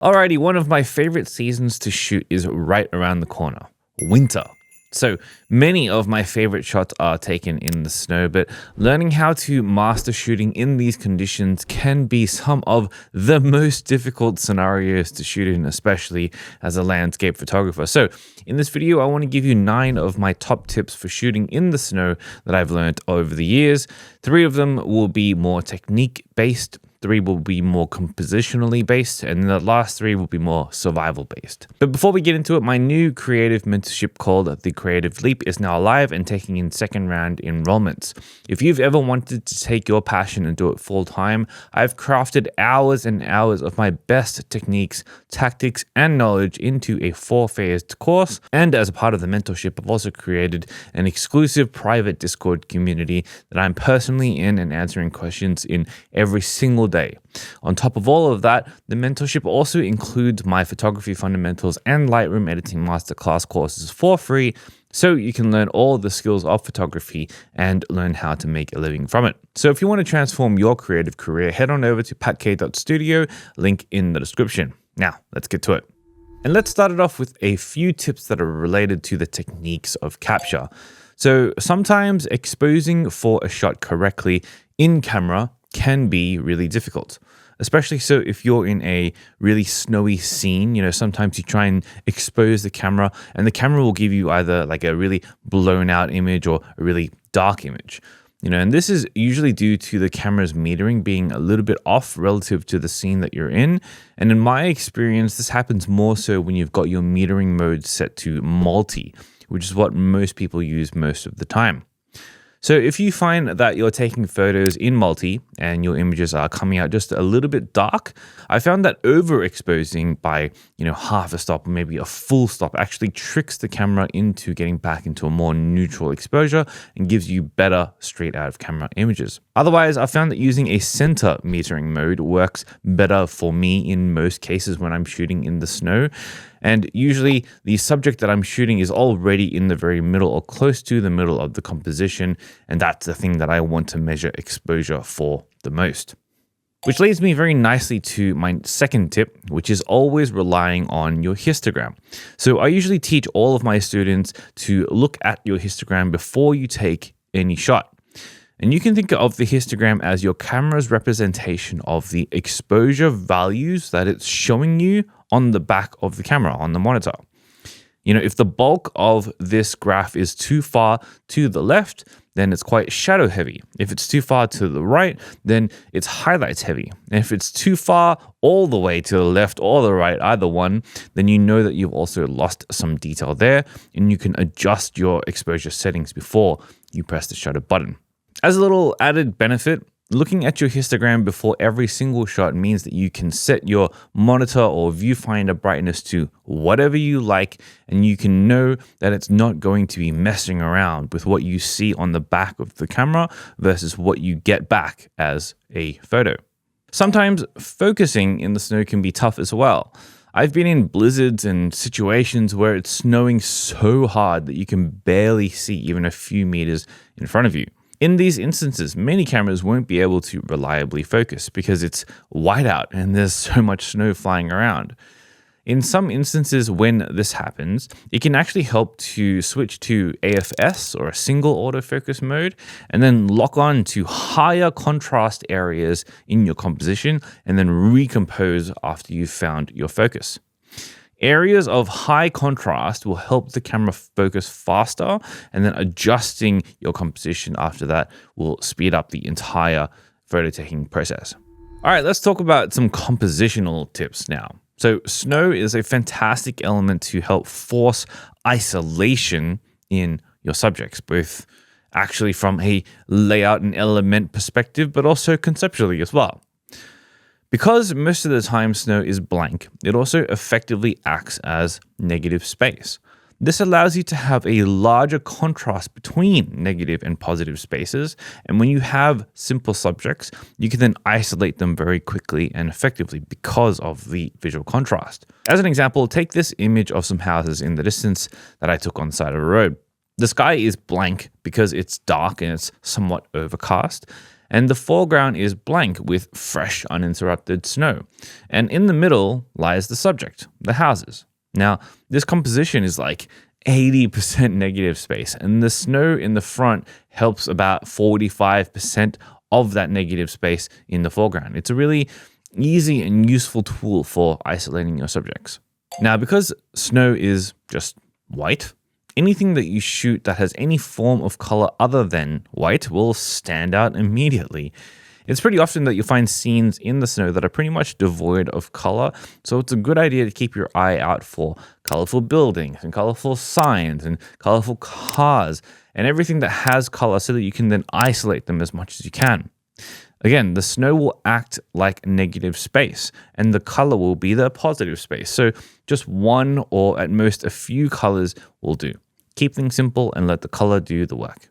Alrighty, one of my favorite seasons to shoot is right around the corner, winter. So many of my favorite shots are taken in the snow, but learning how to master shooting in these conditions can be some of the most difficult scenarios to shoot in, especially as a landscape photographer. So in this video, I want to give you 9 of my top tips for shooting in the snow that I've learned over the years. 3 of them will be more technique based. 3 will be more compositionally based, and the last 3 will be more survival based. But before we get into it, my new creative mentorship called The Creative Leap is now live and taking in second round enrollments. If you've ever wanted to take your passion and do it full time, I've crafted hours and hours of my best techniques, tactics, and knowledge into a 4-phased course. And as a part of the mentorship, I've also created an exclusive private Discord community that I'm personally in and answering questions in every single day. On top of all of that, the mentorship also includes my photography fundamentals and Lightroom editing masterclass courses for free, so you can learn all the skills of photography and learn how to make a living from it. So if you want to transform your creative career, head on over to patk.studio, link in the description. Now, let's get to it. And let's start it off with a few tips that are related to the techniques of capture. So sometimes exposing for a shot correctly in camera can be really difficult, especially so if you're in a really snowy scene. Sometimes you try and expose the camera and the camera will give you either like a really blown out image or a really dark image. And this is usually due to the camera's metering being a little bit off relative to the scene that you're in. And in my experience, this happens more so when you've got your metering mode set to multi, which is what most people use most of the time. So if you find that you're taking photos in multi and your images are coming out just a little bit dark, I found that overexposing by, half a stop or maybe a full stop actually tricks the camera into getting back into a more neutral exposure and gives you better straight out of camera images. Otherwise, I found that using a center metering mode works better for me in most cases when I'm shooting in the snow. And usually the subject that I'm shooting is already in the very middle or close to the middle of the composition. And that's the thing that I want to measure exposure for the most. Which leads me very nicely to my second tip, which is always relying on your histogram. So I usually teach all of my students to look at your histogram before you take any shot. And you can think of the histogram as your camera's representation of the exposure values that it's showing you on the back of the camera, on the monitor. If the bulk of this graph is too far to the left, then it's quite shadow heavy. If it's too far to the right, then it's highlights heavy. And if it's too far all the way to the left or the right, either one, then you know that you've also lost some detail there, and you can adjust your exposure settings before you press the shutter button. As a little added benefit, looking at your histogram before every single shot means that you can set your monitor or viewfinder brightness to whatever you like, and you can know that it's not going to be messing around with what you see on the back of the camera versus what you get back as a photo. Sometimes focusing in the snow can be tough as well. I've been in blizzards and situations where it's snowing so hard that you can barely see even a few meters in front of you. In these instances, many cameras won't be able to reliably focus because it's white out and there's so much snow flying around. In some instances when this happens, it can actually help to switch to AFS or a single autofocus mode and then lock on to higher contrast areas in your composition and then recompose after you've found your focus. Areas of high contrast will help the camera focus faster, and then adjusting your composition after that will speed up the entire photo taking process. All right, let's talk about some compositional tips now. So snow is a fantastic element to help force isolation in your subjects, both actually from a layout and element perspective, but also conceptually as well. Because most of the time snow is blank, it also effectively acts as negative space. This allows you to have a larger contrast between negative and positive spaces, and when you have simple subjects, you can then isolate them very quickly and effectively because of the visual contrast. As an example, take this image of some houses in the distance that I took on the side of a road. The sky is blank because it's dark and it's somewhat overcast. and the foreground is blank with fresh, uninterrupted snow. And in the middle lies the subject, the houses. Now, this composition is like 80% negative space, and the snow in the front helps about 45% of that negative space in the foreground. It's a really easy and useful tool for isolating your subjects. Now, because snow is just white, anything that you shoot that has any form of color other than white will stand out immediately. It's pretty often that you'll find scenes in the snow that are pretty much devoid of color, so it's a good idea to keep your eye out for colorful buildings and colorful signs and colorful cars and everything that has color so that you can then isolate them as much as you can. Again, the snow will act like negative space, and the color will be the positive space. So just one or at most a few colors will do. Keep things simple and let the color do the work.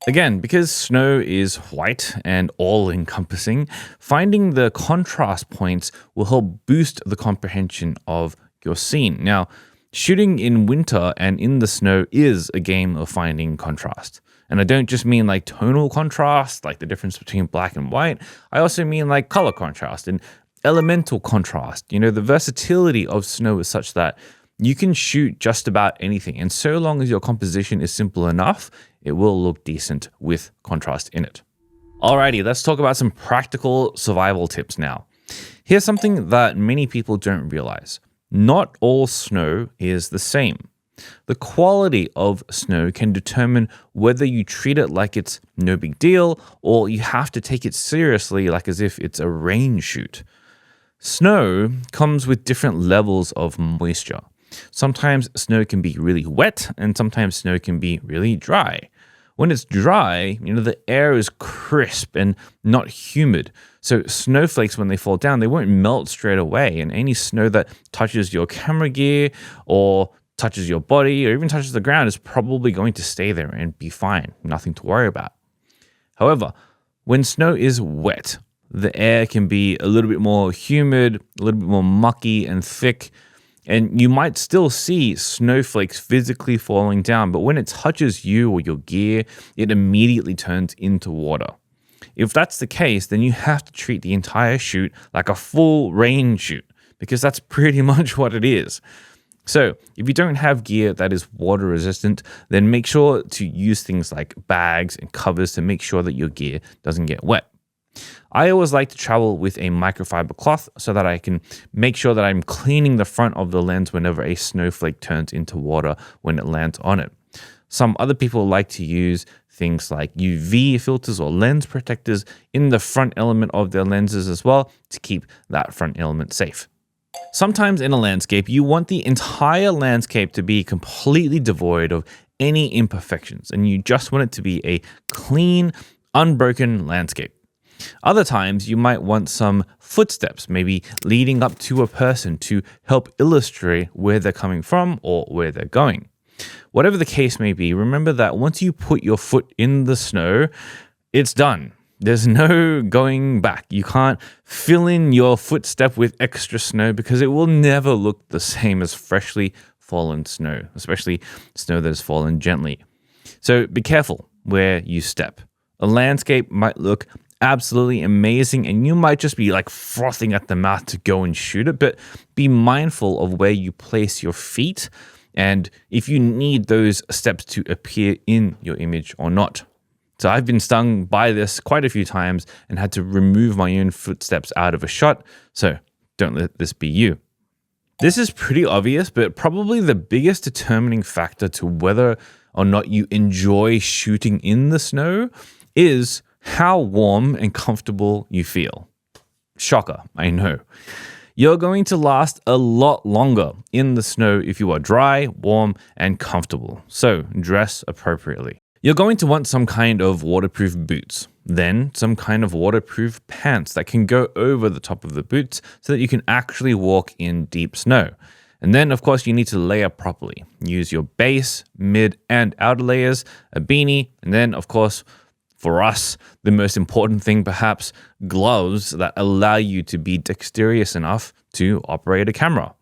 Again, because snow is white and all-encompassing, finding the contrast points will help boost the comprehension of your scene. Now, shooting in winter and in the snow is a game of finding contrast. And I don't just mean like tonal contrast, like the difference between black and white. I also mean like color contrast and elemental contrast. The versatility of snow is such that you can shoot just about anything. And so long as your composition is simple enough, it will look decent with contrast in it. Alrighty, let's talk about some practical survival tips now. Here's something that many people don't realize. Not all snow is the same. The quality of snow can determine whether you treat it like it's no big deal or you have to take it seriously like as if it's a rain shoot. Snow comes with different levels of moisture. Sometimes snow can be really wet and sometimes snow can be really dry. When it's dry, the air is crisp and not humid. So snowflakes, when they fall down, they won't melt straight away. And any snow that touches your camera gear or touches your body or even touches the ground is probably going to stay there and be fine. Nothing to worry about. However, when snow is wet, the air can be a little bit more humid, a little bit more mucky and thick, and you might still see snowflakes physically falling down, but when it touches you or your gear, it immediately turns into water. If that's the case, then you have to treat the entire shoot like a full rain shoot, because that's pretty much what it is. So if you don't have gear that is water resistant, then make sure to use things like bags and covers to make sure that your gear doesn't get wet. I always like to travel with a microfiber cloth so that I can make sure that I'm cleaning the front of the lens whenever a snowflake turns into water when it lands on it. Some other people like to use things like UV filters or lens protectors in the front element of their lenses as well to keep that front element safe. Sometimes in a landscape, you want the entire landscape to be completely devoid of any imperfections, and you just want it to be a clean, unbroken landscape. Other times, you might want some footsteps, maybe leading up to a person to help illustrate where they're coming from or where they're going. Whatever the case may be, remember that once you put your foot in the snow, it's done. There's no going back. You can't fill in your footstep with extra snow because it will never look the same as freshly fallen snow, especially snow that has fallen gently. So be careful where you step. A landscape might look absolutely amazing and you might just be like frothing at the mouth to go and shoot it, but be mindful of where you place your feet and if you need those steps to appear in your image or not. So I've been stung by this quite a few times and had to remove my own footsteps out of a shot, so don't let this be you. This is pretty obvious, but probably the biggest determining factor to whether or not you enjoy shooting in the snow is how warm and comfortable you feel. Shocker, I know. You're going to last a lot longer in the snow if you are dry, warm, and comfortable, so dress appropriately. You're going to want some kind of waterproof boots, then some kind of waterproof pants that can go over the top of the boots so that you can actually walk in deep snow. And then, of course, you need to layer properly. Use your base, mid, and outer layers, a beanie, and then, of course, for us, the most important thing perhaps, gloves that allow you to be dexterous enough to operate a camera.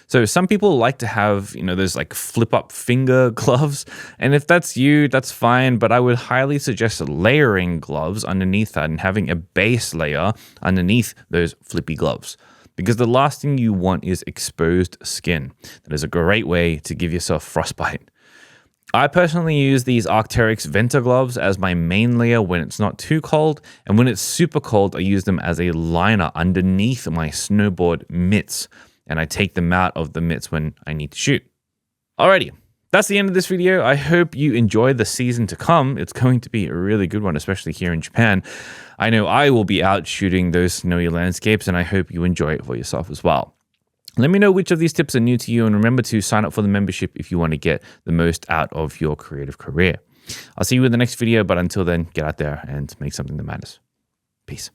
So some people like to have, those like flip up finger gloves. And if that's you, that's fine. But I would highly suggest layering gloves underneath that and having a base layer underneath those flippy gloves. Because the last thing you want is exposed skin. That is a great way to give yourself frostbite. I personally use these Arc'teryx Venter gloves as my main layer when it's not too cold, and when it's super cold, I use them as a liner underneath my snowboard mitts, and I take them out of the mitts when I need to shoot. Alrighty, that's the end of this video. I hope you enjoy the season to come. It's going to be a really good one, especially here in Japan. I know I will be out shooting those snowy landscapes, and I hope you enjoy it for yourself as well. Let me know which of these tips are new to you, and remember to sign up for the membership if you want to get the most out of your creative career. I'll see you in the next video, but until then, get out there and make something that matters. Peace.